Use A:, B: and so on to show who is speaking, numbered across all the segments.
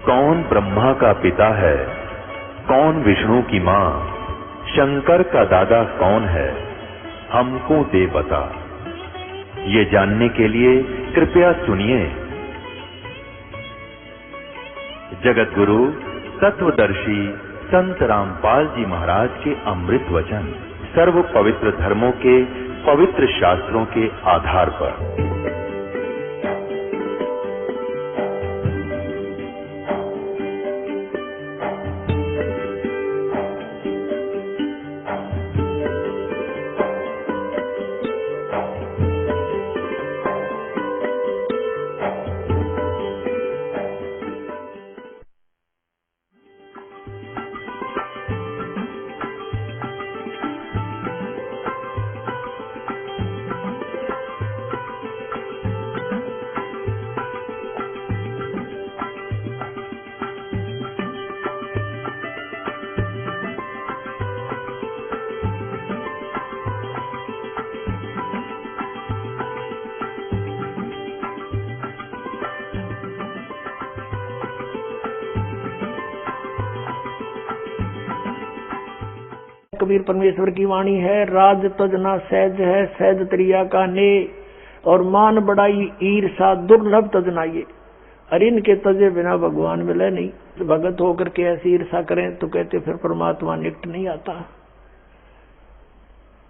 A: कौन ब्रह्मा का पिता है, कौन विष्णु की मां, शंकर का दादा कौन है, हमको दे बता। ये जानने के लिए कृपया सुनिए जगत गुरु तत्वदर्शी संत रामपाल जी महाराज के अमृत वचन सर्व पवित्र धर्मों के पवित्र शास्त्रों के आधार पर।
B: कबीर परमेश्वर की वाणी है, राज तजना सहज है, सहज त्रिया का ने, और मान बड़ाई ईर्षा दुर्लभ तजनाइए। अरे इनके तजे बिना भगवान मिले नहीं। भगत होकर के ऐसी ईर्षा करें तो कहते फिर परमात्मा निकट नहीं आता।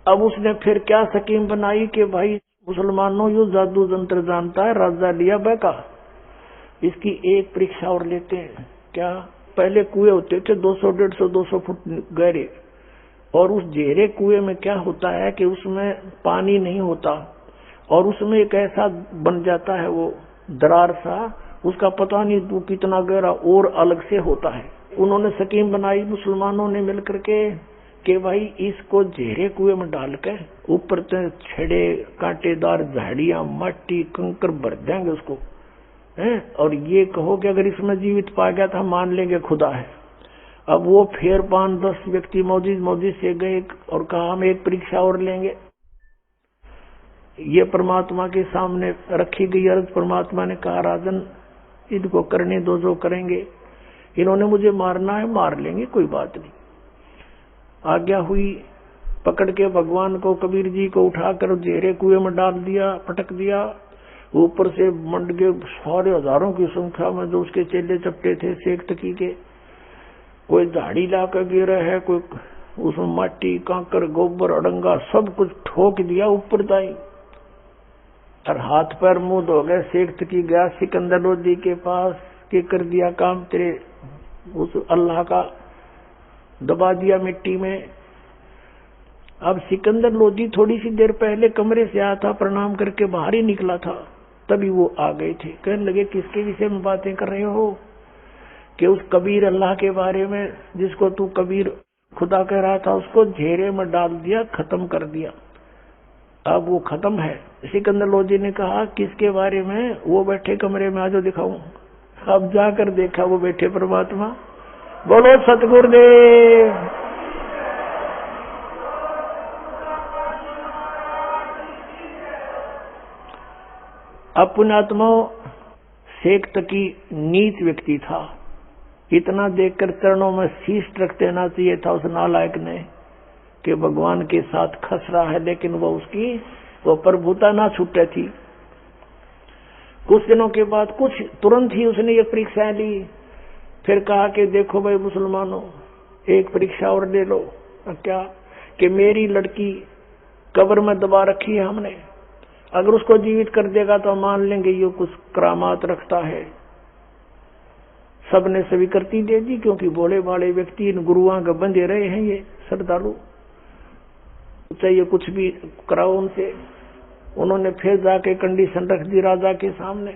B: अब उसने फिर क्या स्कीम बनाई कि भाई मुसलमानों यो जादू जंत्र जानता है, राजा लिया बैका, इसकी एक परीक्षा और लेते हैं। क्या पहले कुएं होते थे 200, 150, 200 फुट गहरे, और उस गहरे कुएं में क्या होता है कि उसमें पानी नहीं होता, और उसमें एक ऐसा बन जाता है वो दरार सा, उसका पता नहीं वो कितना गहरा और अलग से होता है। उन्होंने स्कीम बनाई मुसलमानों ने मिलकर के कि भाई इसको गहरे कुएं में डाल के ऊपर से छड़े कांटेदार झाड़ियां मट्टी कंकर भर देंगे उसको, हैं, और ये कहो कि अगर इसमें जीवित पा गया तो मान लेंगे खुदा है। अब वो फिर 5-10 व्यक्ति मौजी से गए और कहा हम एक परीक्षा और लेंगे। ये परमात्मा के सामने रखी गई अर्ज। परमात्मा ने कहा राजन इनको करने दो जो करेंगे, इन्होंने मुझे मारना है मार लेंगे, कोई बात नहीं। आज्ञा हुई, पकड़ के भगवान को कबीर जी को उठाकर गहरे कुएं में डाल दिया, पटक दिया। ऊपर से मंड के सारे हजारों की संख्या में जो उसके चेले चपटे थे सेक तकी के, कोई झाड़ी लाकर गिरा है, कोई उसमें माटी कांकर गोबर अड़ंगा सब कुछ ठोक दिया ऊपर दाई, और हाथ पैर मुंह धो गए। सेक तकी गया सिकंदर लोधी के पास के कर दिया काम तेरे उस अल्लाह का, दबा दिया मिट्टी में। अब सिकंदर लोधी थोड़ी सी देर पहले कमरे से आया था, प्रणाम करके बाहर ही निकला था, तभी वो आ गए थे। कहने लगे किसके विषय में बातें कर रहे हो? कि उस कबीर अल्लाह के बारे में जिसको तू कबीर खुदा कह रहा था, उसको घेरे में डाल दिया, खत्म कर दिया। अब वो खत्म है। सिकंदर लोधी ने कहा किसके बारे में? वो बैठे कमरे में, आजो दिखाऊं। अब जाकर देखा वो बैठे परमात्मा। बोलो सतगुरुदेव। अब पुण्यात्माओं शेख तकी नीच व्यक्ति था, इतना देखकर चरणों में शीश रख देना चाहिए था उस नालायक ने कि भगवान के साथ खस रहा है, लेकिन वो उसकी वो प्रभुता ना छूटे थी। कुछ दिनों के बाद कुछ तुरंत ही उसने ये परीक्षाएं ली। फिर कहा कि देखो भाई मुसलमानों, एक परीक्षा और ले लो। क्या? कि मेरी लड़की कब्र में दबा रखी है हमने, अगर उसको जीवित कर देगा तो मान लेंगे ये कुछ करामात रखता है। सबने स्वीकृति दे दी, क्योंकि भोले भाले व्यक्ति इन गुरुओं के बंधे रहे हैं, ये श्रद्धालु, चाहिए कुछ भी कराओ उनसे। उन्होंने फिर जाके कंडीशन रख दी राजा के सामने।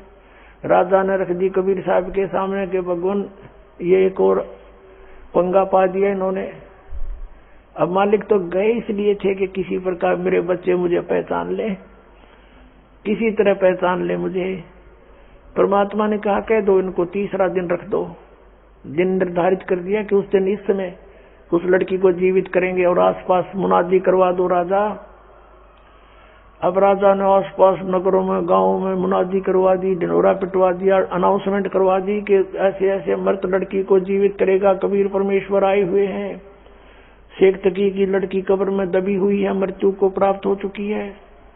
B: राजा ने रख दी कबीर साहब के सामने कि भगवान ये एक और पंगा पा दिया इन्होंने। अब मालिक तो गए इसलिए थे कि किसी प्रकार मेरे बच्चे मुझे पहचान ले, किसी तरह पहचान ले मुझे। परमात्मा ने कहा कह दो इनको, तीसरा दिन रख दो। दिन निर्धारित कर दिया कि उस दिन इस समय उस लड़की को जीवित करेंगे और आसपास मुनादी करवा दो राजा। अब राजा ने आस पास नगरों में गांवों में मुनादी करवा दी, ढिंढोरा पिटवा दिया, अनाउंसमेंट करवा दी कि ऐसे ऐसे मृत लड़की को जीवित करेगा कबीर परमेश्वर आए हुए हैं। शेख तकी की लड़की कब्र में दबी हुई है, मृत्यु को प्राप्त हो चुकी है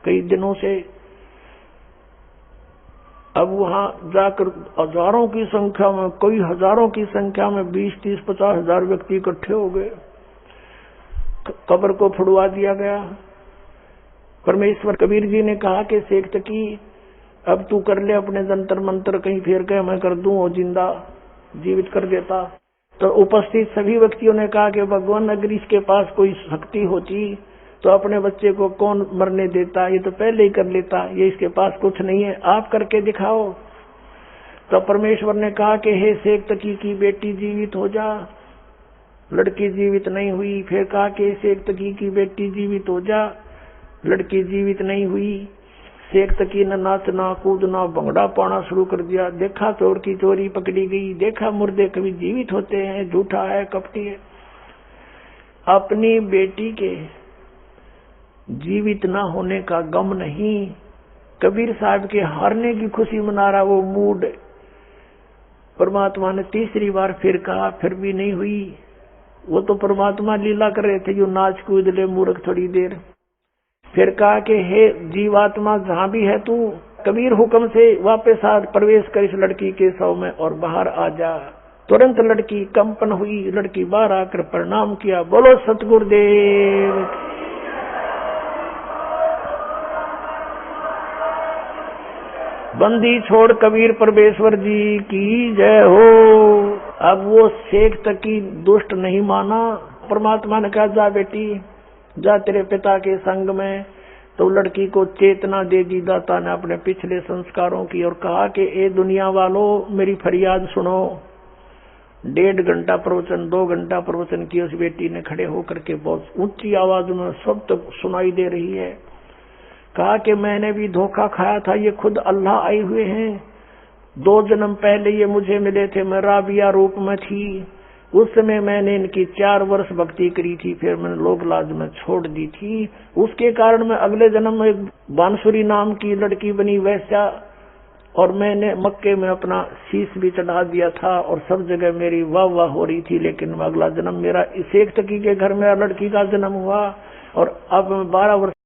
B: कई दिनों से। अब वहां जाकर हजारों की संख्या में, कई हजारों की संख्या में 20, 30, 50 हजार व्यक्ति इकट्ठे हो गए। कब्र को फुड़वा दिया गया। परमेश्वर कबीर जी ने कहा कि शेख तकी अब तू कर ले अपने जंतर मंत्र, कहीं फेर के मैं कर दूं और जिंदा जीवित कर देता। तो उपस्थित सभी व्यक्तियों ने कहा कि भगवान अगर इसके पास कोई शक्ति होती तो अपने बच्चे को कौन मरने देता, ये तो पहले ही कर लेता, ये इसके पास कुछ नहीं है, आप करके दिखाओ। तो परमेश्वर ने कहा कि हे शेख तकी की बेटी जीवित हो जा। लड़की जीवित नहीं हुई। फिर कहा कि शेख तकी की बेटी जीवित हो जा। लड़की जीवित नहीं हुई। शेख तकी ने नाचना कूदना भंगड़ा पाना शुरू कर दिया। देखा चोर की चोरी पकड़ी गई, देखा मुर्दे कभी जीवित होते हैं, झूठा है कपटी है। अपनी बेटी के जीवित ना होने का गम नहीं, कबीर साहब के हारने की खुशी मना रहा वो मूड। परमात्मा ने तीसरी बार फिर कहा, फिर भी नहीं हुई। वो तो परमात्मा लीला कर रहे थे, जो नाच कूद ले मूर्ख थोड़ी देर। फिर कहा कि हे जीवात्मा जहां भी है तू, कबीर हुक्म से वापस आ, प्रवेश कर इस लड़की के शव में और बाहर आ जा। तुरंत लड़की कंपन हुई। लड़की बाहर आकर प्रणाम किया। बोलो सतगुरुदेव। बंदी छोड़ कबीर परमेश्वर जी की जय हो। अब वो शेख तकी दुष्ट नहीं माना। परमात्मा ने कहा जा बेटी जा तेरे पिता के संग में। तो लड़की को चेतना दे दी दाता ने अपने पिछले संस्कारों की और कहा कि ए दुनिया वालों मेरी फरियाद सुनो। 1.5 घंटा प्रवचन, 2 घंटा प्रवचन की उस बेटी ने खड़े होकर के बहुत ऊंची आवाज में सब तक सुनाई दे रही है। कहा कि मैंने भी धोखा खाया था, ये खुद अल्लाह आए हुए हैं। 2 जन्म पहले ये मुझे मिले थे, मैं राबिया रूप में थी। उस समय मैंने इनकी 4 वर्ष भक्ति करी थी, फिर मैंने लोक लाज में छोड़ दी थी। उसके कारण मैं अगले जन्म में एक बांसुरी नाम की लड़की बनी वैश्या, और मैंने मक्के में अपना शीश भी चढ़ा दिया था और सब जगह मेरी वाह वाह हो रही थी। लेकिन अगला जन्म मेरा शेख तकी के घर में लड़की का जन्म हुआ और अब मैं 12 वर्ष